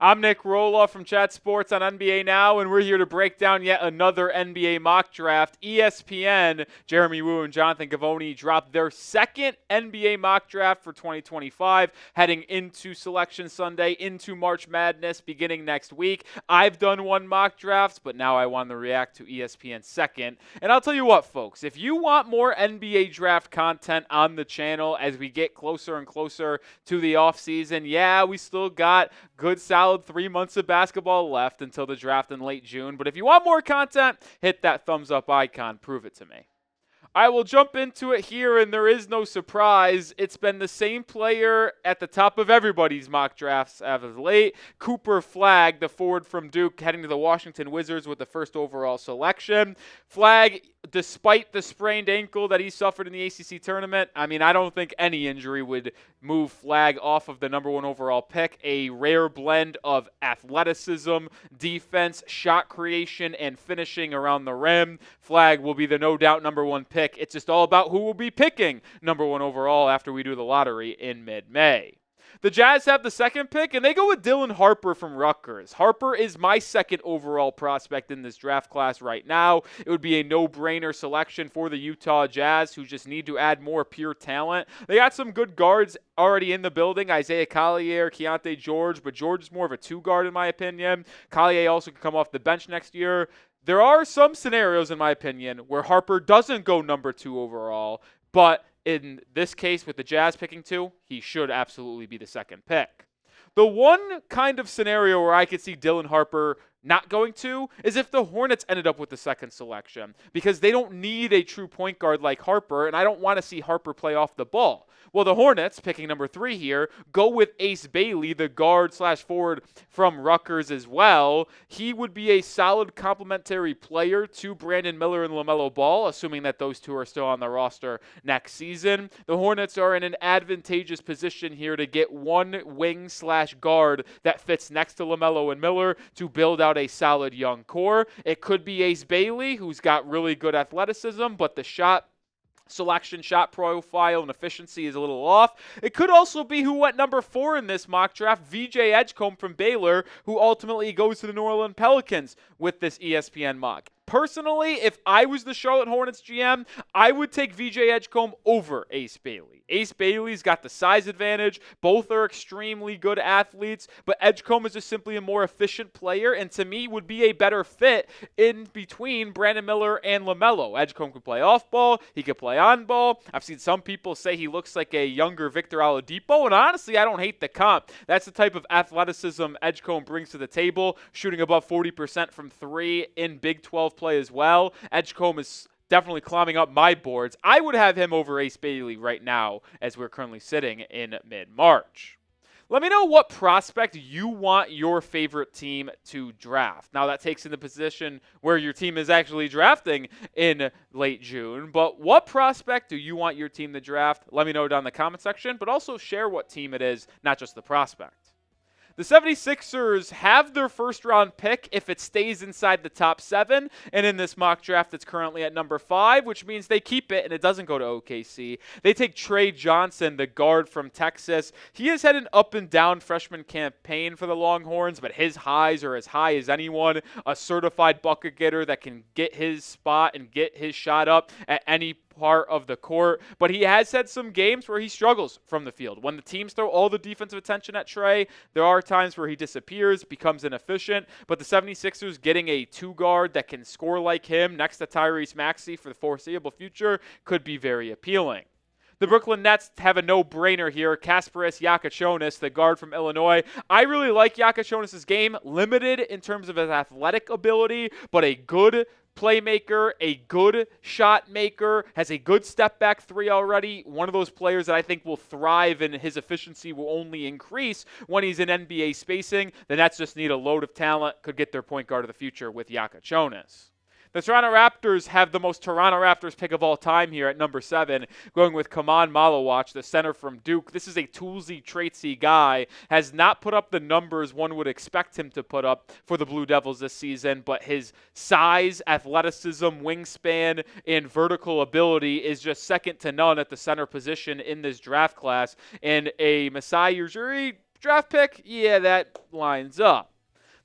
I'm Nic Rohloff from Chat Sports on NBA Now, and we're here to break down yet another NBA mock draft. ESPN, Jeremy Woo and Jonathan Givony dropped their second NBA mock draft for 2025, heading into Selection Sunday, into March Madness beginning next week. I've done one mock draft, but now I want to react to ESPN's second. And I'll tell you what, folks, if you want more NBA draft content on the channel as we get closer and closer to the offseason, yeah, we still got good solid 3 months of basketball left until the draft in late June. But if you want more content, hit that thumbs up icon. Prove it to me. I will jump into it here, and there is no surprise. It's been the same player at the top of everybody's mock drafts as of late. Cooper Flagg, the forward from Duke, heading to the Washington Wizards with the first overall selection. Flagg, despite the sprained ankle that he suffered in the ACC Tournament, I don't think any injury would move Flagg off of the number one overall pick. A rare blend of athleticism, defense, shot creation, and finishing around the rim. Flagg will be the no doubt number one pick. It's just all about who will be picking number one overall after we do the lottery in mid-May. The Jazz have the second pick, and they go with Dylan Harper from Rutgers. Harper is my second overall prospect in this draft class right now. It would be a no-brainer selection for the Utah Jazz, who just need to add more pure talent. They got some good guards already in the building, Isaiah Collier, Keontae George, but George is more of a two-guard in my opinion. Collier also could come off the bench next year. There are some scenarios, in my opinion, where Harper doesn't go number 2 overall, but in this case, with the Jazz picking 2, he should absolutely be the second pick. The one kind of scenario where I could see Dylan Harper not going to is if the Hornets ended up with the second selection, because they don't need a true point guard like Harper, and I don't want to see Harper play off the ball. Well, the Hornets, picking number 3 here, go with Ace Bailey, the guard/forward from Rutgers as well. He would be a solid complementary player to Brandon Miller and LaMelo Ball, assuming that those two are still on the roster next season. The Hornets are in an advantageous position here to get one wing/guard that fits next to LaMelo and Miller to build out a solid young core. It could be Ace Bailey, who's got really good athleticism, but the shot selection, shot profile, and efficiency is a little off. It could also be who went number 4 in this mock draft, VJ Edgecombe from Baylor, who ultimately goes to the New Orleans Pelicans with this ESPN mock. Personally, if I was the Charlotte Hornets GM, I would take VJ Edgecombe over Ace Bailey. Ace Bailey's got the size advantage. Both are extremely good athletes, but Edgecombe is just simply a more efficient player, and to me would be a better fit in between Brandon Miller and LaMelo. Edgecombe could play off ball. He could play on ball. I've seen some people say he looks like a younger Victor Oladipo, and honestly, I don't hate the comp. That's the type of athleticism Edgecombe brings to the table, shooting above 40% from 3 in Big 12 play as well. Edgecombe is definitely climbing up my boards. I would have him over Ace Bailey right now as we're currently sitting in mid-March. Let me know what prospect you want your favorite team to draft. Now, that takes into position where your team is actually drafting in late June, but what prospect do you want your team to draft? Let me know down in the comment section, but also share what team it is, not just the prospect. The 76ers have their first-round pick if it stays inside the top 7, and in this mock draft it's currently at number 5, which means they keep it and it doesn't go to OKC. They take Trey Johnson, the guard from Texas. He has had an up-and-down freshman campaign for the Longhorns, but his highs are as high as anyone. A certified bucket getter that can get his spot and get his shot up at any part of the court, but he has had some games where he struggles from the field. When the teams throw all the defensive attention at Trey, there are times where he disappears, becomes inefficient, but the 76ers getting a 2-guard that can score like him next to Tyrese Maxey for the foreseeable future could be very appealing. The Brooklyn Nets have a no-brainer here. Kasparas, Jakucionis, the guard from Illinois. I really like Jakucionis' game, limited in terms of his athletic ability, but a good playmaker, a good shot maker, has a good step-back 3 already. One of those players that I think will thrive and his efficiency will only increase when he's in NBA spacing. The Nets just need a load of talent, could get their point guard of the future with Jakucionis. The Toronto Raptors have the most Toronto Raptors pick of all time here at number 7, going with Khaman Maluach, the center from Duke. This is a toolsy, traitsy guy, has not put up the numbers one would expect him to put up for the Blue Devils this season, but his size, athleticism, wingspan, and vertical ability is just second to none at the center position in this draft class. And a Masai Ujiri Draft pick, yeah, that lines up.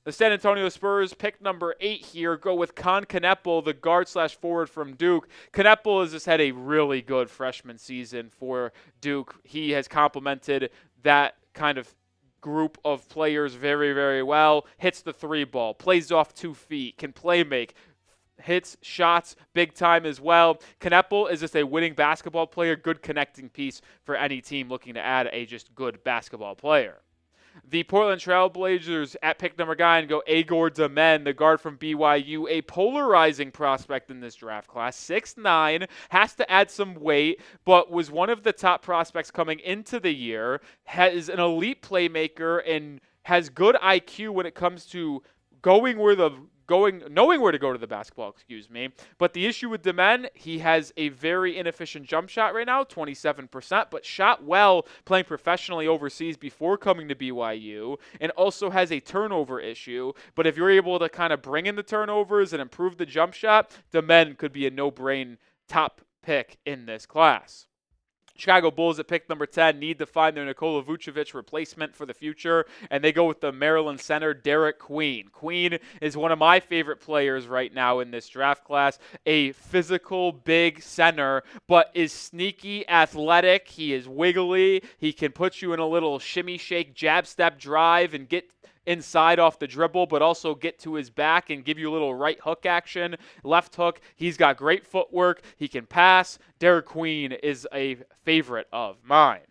The San Antonio Spurs, pick number 8 here, go with Knueppel, the guard/forward from Duke. Knueppel has just had a really good freshman season for Duke. He has complemented that kind of group of players very, very well. Hits the 3-ball, plays off 2 feet, can play make, hits shots big time as well. Knueppel is just a winning basketball player, good connecting piece for any team looking to add a just good basketball player. The Portland Trail Blazers at pick number 9 go Igor Demen, the guard from BYU, a polarizing prospect in this draft class. 6'9", has to add some weight, but was one of the top prospects coming into the year, has an elite playmaker, and has good IQ when it comes to knowing where to go to the basketball, But the issue with Demen, he has a very inefficient jump shot right now, 27%, but shot well playing professionally overseas before coming to BYU, and also has a turnover issue. But if you're able to kind of bring in the turnovers and improve the jump shot, Demen could be a no-brain top pick in this class. Chicago Bulls at pick number 10 need to find their Nikola Vucevic replacement for the future, and they go with the Maryland center, Derek Queen. Queen is one of my favorite players right now in this draft class, a physical, big center, but is sneaky, athletic. He is wiggly. He can put you in a little shimmy, shake, jab, step, drive, and get inside off the dribble, but also get to his back and give you a little right hook action, left hook. He's got great footwork. He can pass. Derek Queen is a favorite of mine.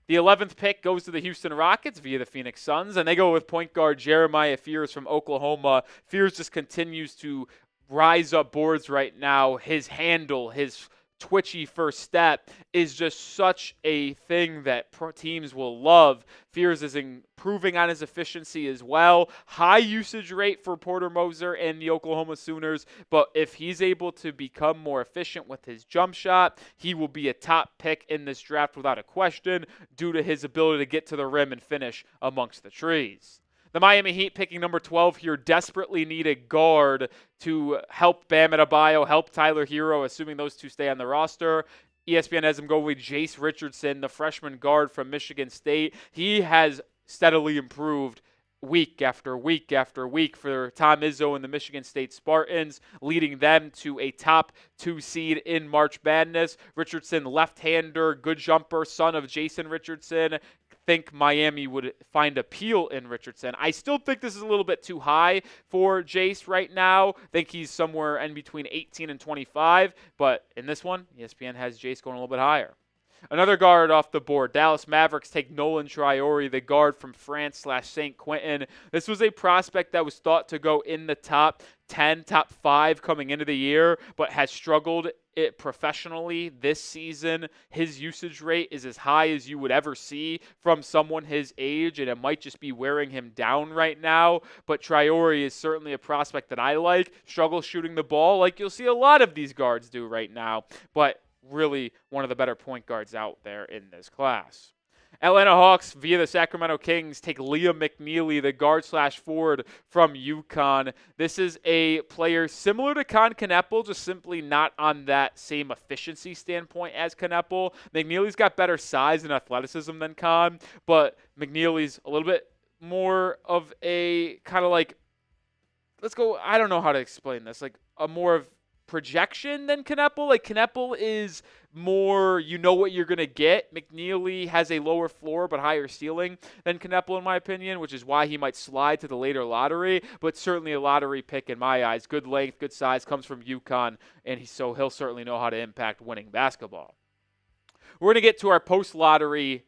The 11th pick goes to the Houston Rockets via the Phoenix Suns, and they go with point guard Jeremiah Fears from Oklahoma. Fears just continues to rise up boards right now. His handle, his twitchy first step is just such a thing that teams will love. Fears is improving on his efficiency as well. High usage rate for Porter Moser and the Oklahoma Sooners, but if he's able to become more efficient with his jump shot, he will be a top pick in this draft without a question due to his ability to get to the rim and finish amongst the trees. The Miami Heat, picking number 12 here, desperately need a guard to help Bam Adebayo, help Tyler Hero, assuming those two stay on the roster. ESPN has him go with Jace Richardson, the freshman guard from Michigan State. He has steadily improved week after week after week for Tom Izzo and the Michigan State Spartans, leading them to a top 2 seed in March Madness. Richardson, left-hander, good jumper, son of Jason Richardson. Think Miami would find appeal in Richardson. I still think this is a little bit too high for Jace right now. Think he's somewhere in between 18 and 25, but in this one, ESPN has Jace going a little bit higher. Another guard off the board. Dallas Mavericks take Nolan Traore, the guard from France/St. Quentin. This was a prospect that was thought to go in the top 10, top 5 coming into the year, but has struggled it professionally this season. His usage rate is as high as you would ever see from someone his age, and it might just be wearing him down right now. But Traore is certainly a prospect that I like. Struggles shooting the ball like you'll see a lot of these guards do right now, but really one of the better point guards out there in this class. Atlanta Hawks, via the Sacramento Kings, take Liam McNeely, the guard/forward from UConn. This is a player similar to Knueppel, just simply not on that same efficiency standpoint as Knueppel. McNeely's got better size and athleticism than Con, but McNeely's a little bit more of a kind of like, I don't know how to explain this, like a more of projection than Knueppel. Like Knueppel is more, you know what you're going to get. McNeely has a lower floor but higher ceiling than Knueppel in my opinion, which is why he might slide to the later lottery, but certainly a lottery pick in my eyes. Good length, good size, comes from UConn, and so he'll certainly know how to impact winning basketball. We're going to get to our post-lottery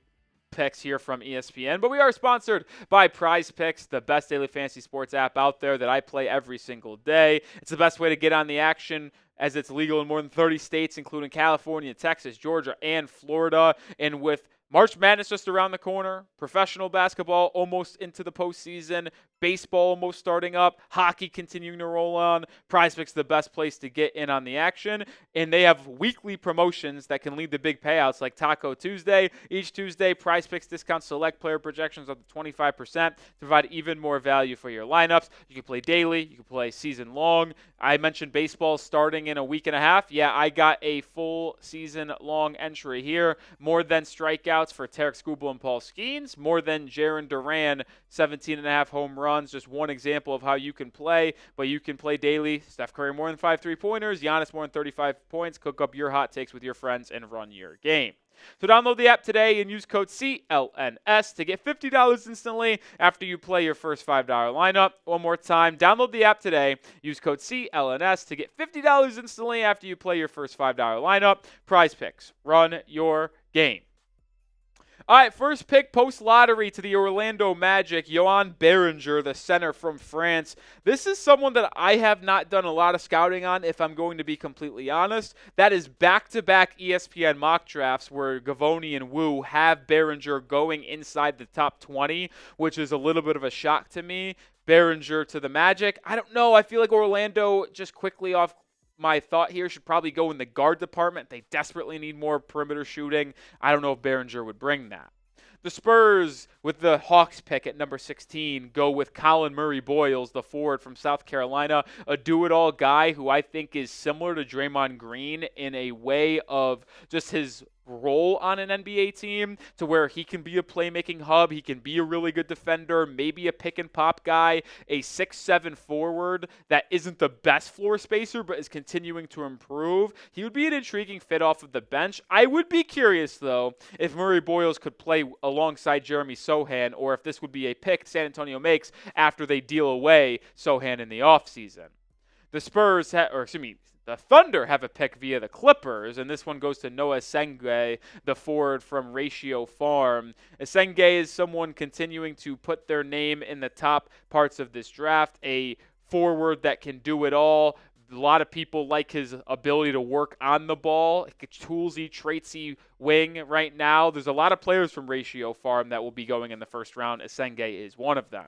picks here from ESPN, but we are sponsored by Prize Picks, the best daily fantasy sports app out there that I play every single day. It's the best way to get on the action as it's legal in more than 30 states, including California, Texas, Georgia, and Florida. And with March Madness just around the corner, professional basketball almost into the postseason, baseball almost starting up, hockey continuing to roll on, Prize Picks the best place to get in on the action. And they have weekly promotions that can lead to big payouts like Taco Tuesday. Each Tuesday, Prize Picks discounts select player projections up to 25% to provide even more value for your lineups. You can play daily, you can play season long. I mentioned baseball starting in a week and a half. Yeah, I got a full season long entry here. More than strikeouts, strikeouts for Tarek Skubal and Paul Skeens, more than Jaron Duran, 17.5 home runs. Just one example of how you can play, but you can play daily. Steph Curry more than 5 3-pointers, Giannis more than 35 points. Cook up your hot takes with your friends and run your game. So download the app today and use code CLNS to get $50 instantly after you play your first $5 lineup. One more time, download the app today. Use code CLNS to get $50 instantly after you play your first $5 lineup. Prize Picks. Run your game. All right, first pick post-lottery to the Orlando Magic, Yohan Berenger, the center from France. This is someone that I have not done a lot of scouting on, if I'm going to be completely honest. That is back-to-back ESPN mock drafts where Givony and Wu have Berenger going inside the top 20, which is a little bit of a shock to me. Berenger to the Magic. I don't know. I feel like Orlando, just quickly off my thought here, should probably go in the guard department. They desperately need more perimeter shooting. I don't know if Berenger would bring that. The Spurs, with the Hawks pick at number 16, go with Colin Murray-Boyles, the forward from South Carolina, a do-it-all guy who I think is similar to Draymond Green in a way of just his role on an NBA team, to where he can be a playmaking hub, he can be a really good defender, maybe a pick and pop guy, a 6'7" forward that isn't the best floor spacer but is continuing to improve. He would be an intriguing fit off of the bench. I would be curious though if Murray-Boyles could play alongside Jeremy Sohan, or if this would be a pick San Antonio makes after they deal away Sohan in the offseason. The Thunder have a pick via the Clippers, and this one goes to Noah Esenge, the forward from Ratio Farm. Esenge is someone continuing to put their name in the top parts of this draft, a forward that can do it all. A lot of people like his ability to work on the ball, toolsy, traitsy wing right now. There's a lot of players from Ratio Farm that will be going in the first round. Esenge is one of them.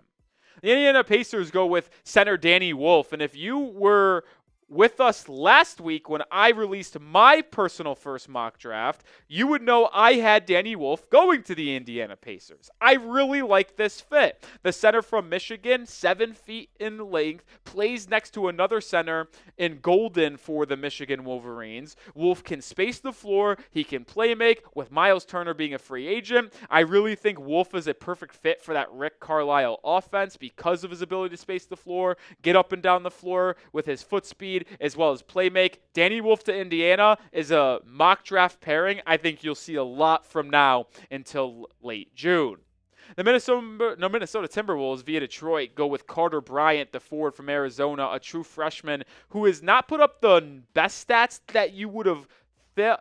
The Indiana Pacers go with center Danny Wolf, and if you were with us last week when I released my personal first mock draft, you would know I had Danny Wolf going to the Indiana Pacers. I really like this fit. The center from Michigan, 7 feet in length, plays next to another center in Golden for the Michigan Wolverines. Wolf can space the floor. He can play make, with Miles Turner being a free agent. I really think Wolf is a perfect fit for that Rick Carlisle offense because of his ability to space the floor, get up and down the floor with his foot speed, as well as play make. Danny Wolf to Indiana is a mock draft pairing I think you'll see a lot from now until late June. The Minnesota Timberwolves via Detroit go with Carter Bryant, the forward from Arizona, a true freshman who has not put up the best stats that you would have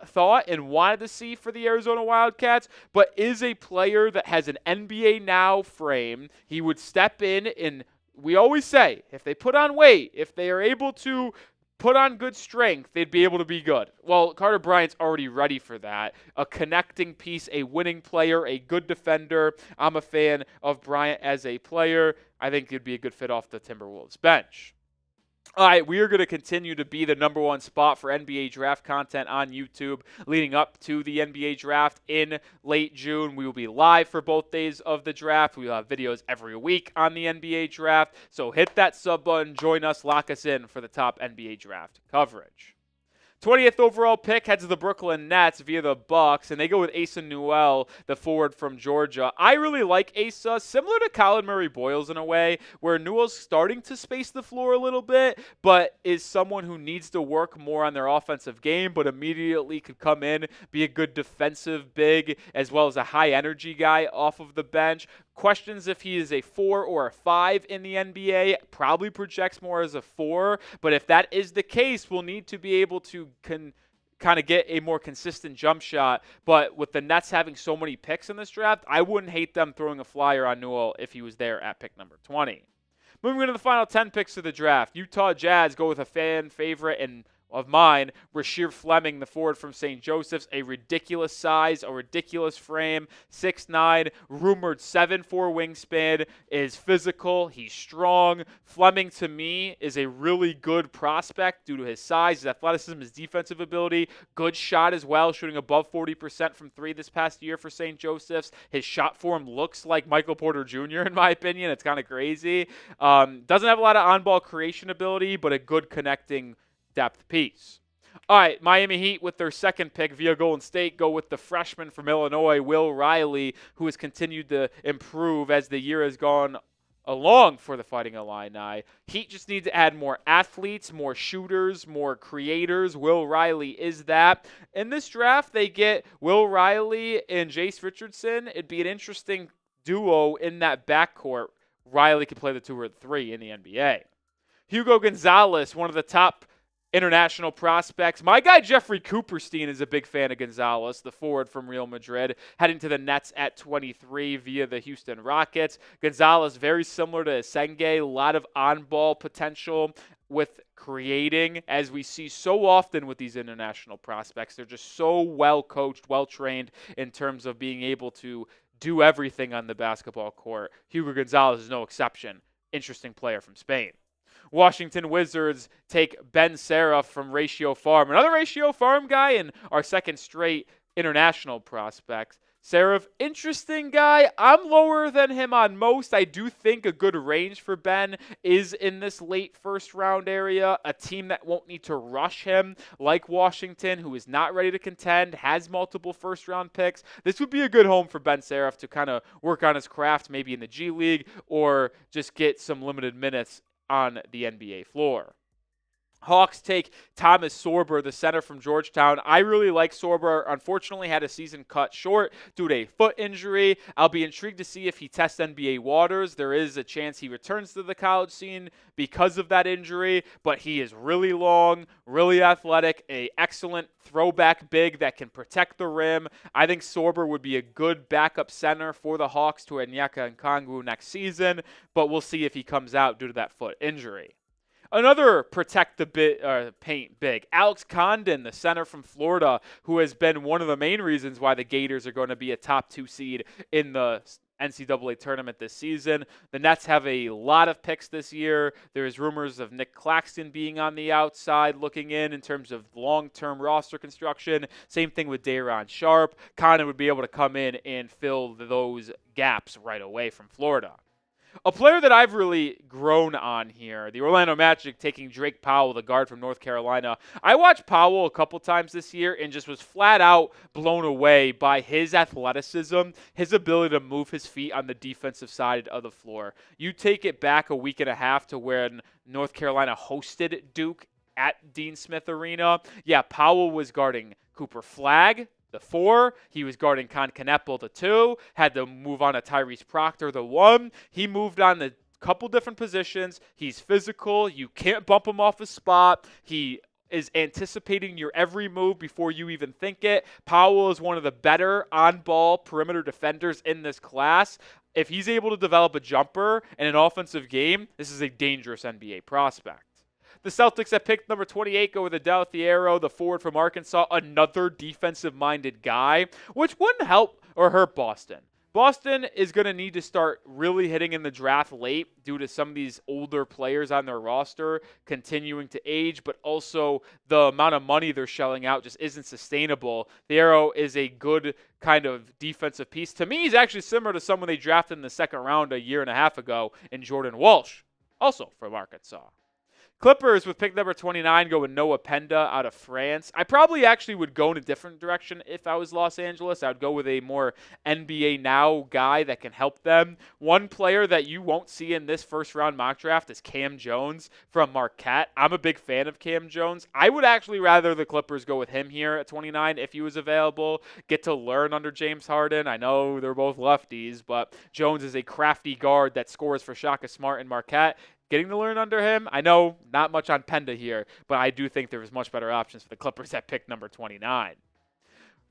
thought and wanted to see for the Arizona Wildcats, but is a player that has an NBA Now frame. He would step in, and we always say, if they put on weight, if they are able to put on good strength, they'd be able to be good. Well, Carter Bryant's already ready for that. A connecting piece, a winning player, a good defender. I'm a fan of Bryant as a player. I think he'd be a good fit off the Timberwolves bench. All right, we are going to continue to be the number one spot for NBA draft content on YouTube leading up to the NBA draft in late June. We will be live for both days of the draft. We will have videos every week on the NBA draft. So hit that sub button, join us, lock us in for the top NBA draft coverage. 20th overall pick heads to the Brooklyn Nets via the Bucks, and they go with Asa Newell, the forward from Georgia. I really like Asa, similar to Colin Murray-Boyles in a way, where Newell's starting to space the floor a little bit, but is someone who needs to work more on their offensive game, but immediately could come in, be a good defensive big, as well as a high-energy guy off of the bench. Questions if he is a 4 or a 5 in the NBA. Probably projects more as a 4, but if that is the case, we'll need to be able to kind of get a more consistent jump shot. But with the Nets having so many picks in this draft, I wouldn't hate them throwing a flyer on Newell if he was there at pick number 20. Moving into the final 10 picks of the draft, Utah Jazz go with a fan favorite and of mine, Rasheer Fleming, the forward from St. Joseph's, a ridiculous size, a ridiculous frame, 6'9", rumored 7'4" wingspan, is physical, he's strong. Fleming, to me, is a really good prospect due to his size, his athleticism, his defensive ability, good shot as well, shooting above 40% from 3 this past year for St. Joseph's. His shot form looks like Michael Porter Jr., in my opinion. It's kind of crazy. Doesn't have a lot of on-ball creation ability, but a good connecting depth piece. All right, Miami Heat with their second pick via Golden State go with the freshman from Illinois, Will Riley, who has continued to improve as the year has gone along for the Fighting Illini. Heat just need to add more athletes, more shooters, more creators. Will Riley is that. In this draft, they get Will Riley and Jace Richardson. It'd be an interesting duo in that backcourt. Riley could play the 2 or 3 in the NBA. Hugo Gonzalez, one of the top international prospects. My guy Jeffrey Cooperstein is a big fan of Gonzalez, the forward from Real Madrid, heading to the Nets at 23 via the Houston Rockets. Gonzalez, very similar to Senge, a lot of on-ball potential with creating, as we see so often with these international prospects. They're just so well coached, well trained in terms of being able to do everything on the basketball court. Hugo Gonzalez is no exception. Interesting player from Spain. Washington Wizards take Ben Seraph from Ratio Farm. Another Ratio Farm guy and our second straight international prospect. Seraph, interesting guy. I'm lower than him on most. I do think a good range for Ben is in this late first round area. A team that won't need to rush him like Washington, who is not ready to contend, has multiple first round picks. This would be a good home for Ben Seraph to kind of work on his craft maybe in the G League or just get some limited minutes on the NBA floor. Hawks take Thomas Sorber, the center from Georgetown. I really like Sorber. Unfortunately, had a season cut short due to a foot injury. I'll be intrigued to see if he tests NBA waters. There is a chance he returns to the college scene because of that injury, but he is really long, really athletic, an excellent throwback big that can protect the rim. I think Sorber would be a good backup center for the Hawks to Onyeka Okongwu next season, but we'll see if he comes out due to that foot injury. Another protect the paint big, Alex Condon, the center from Florida, who has been one of the main reasons why the Gators are going to be a top 2 seed in the NCAA tournament this season. The Nets have a lot of picks this year. There's rumors of Nick Claxton being on the outside looking in terms of long-term roster construction. Same thing with Day'Ron Sharpe. Condon would be able to come in and fill those gaps right away from Florida. A player that I've really grown on here, the Orlando Magic taking Drake Powell, the guard from North Carolina. I watched Powell a couple times this year and just was flat out blown away by his athleticism, his ability to move his feet on the defensive side of the floor. You take it back a week and a half to when North Carolina hosted Duke at Dean Smith Arena. Yeah, Powell was guarding Cooper Flagg, the 4, he was guarding Knueppel, the 2, had to move on to Tyrese Proctor, the 1. He moved on to a couple different positions. He's physical. You can't bump him off the spot. He is anticipating your every move before you even think it. Powell is one of the better on-ball perimeter defenders in this class. If he's able to develop a jumper and an offensive game, this is a dangerous NBA prospect. The Celtics at pick number 28 go with Adel Thiero, the forward from Arkansas, another defensive-minded guy, which wouldn't help or hurt Boston. Boston is going to need to start really hitting in the draft late due to some of these older players on their roster continuing to age, but also the amount of money they're shelling out just isn't sustainable. Thiero is a good kind of defensive piece. To me, he's actually similar to someone they drafted in the second round a year and a half ago in Jordan Walsh, also from Arkansas. Clippers with pick number 29 go with Noah Penda out of France. I probably actually would go in a different direction if I was Los Angeles. I would go with a more NBA Now guy that can help them. One player that you won't see in this first round mock draft is Cam Jones from Marquette. I'm a big fan of Cam Jones. I would actually rather the Clippers go with him here at 29 if he was available. Get to learn under James Harden. I know they're both lefties, but Jones is a crafty guard that scores for Shaka Smart and Marquette. Getting to learn under him, I know not much on Penda here, but I do think there's much better options for the Clippers at pick number 29.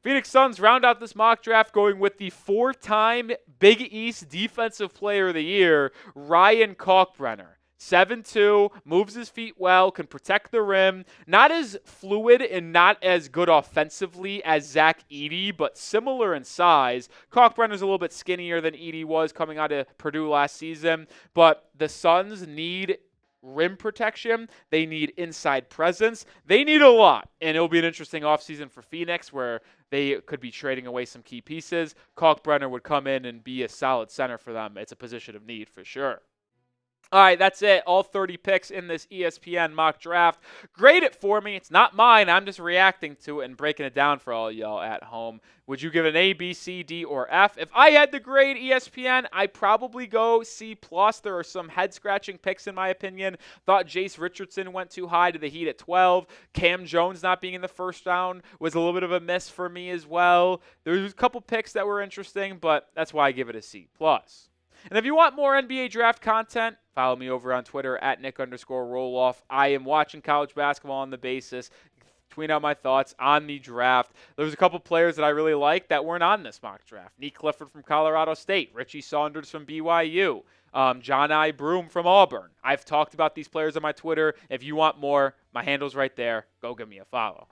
Phoenix Suns round out this mock draft going with the 4-time Big East Defensive Player of the Year, Ryan Kalkbrenner. 7'2", moves his feet well, can protect the rim. Not as fluid and not as good offensively as Zach Edey, but similar in size. Kalkbrenner's a little bit skinnier than Edey was coming out of Purdue last season, but the Suns need rim protection. They need inside presence. They need a lot, and it'll be an interesting offseason for Phoenix where they could be trading away some key pieces. Kalkbrenner would come in and be a solid center for them. It's a position of need for sure. All right, that's it. All 30 picks in this ESPN mock draft. Grade it for me. It's not mine. I'm just reacting to it and breaking it down for all y'all at home. Would you give it an A, B, C, D, or F? If I had to grade ESPN, I'd probably go C+. There are some head-scratching picks, in my opinion. Thought Jace Richardson went too high to the Heat at 12. Cam Jones not being in the first round was a little bit of a miss for me as well. There was a couple picks that were interesting, but that's why I give it a C+. And if you want more NBA draft content, follow me over on Twitter at Nic_Rohloff. I am watching college basketball on the basis. Tweet out my thoughts on the draft. There was a couple players that I really liked that weren't on this mock draft. Nick Clifford from Colorado State, Richie Saunders from BYU, John I. Broome from Auburn. I've talked about these players on my Twitter. If you want more, my handle's right there. Go give me a follow.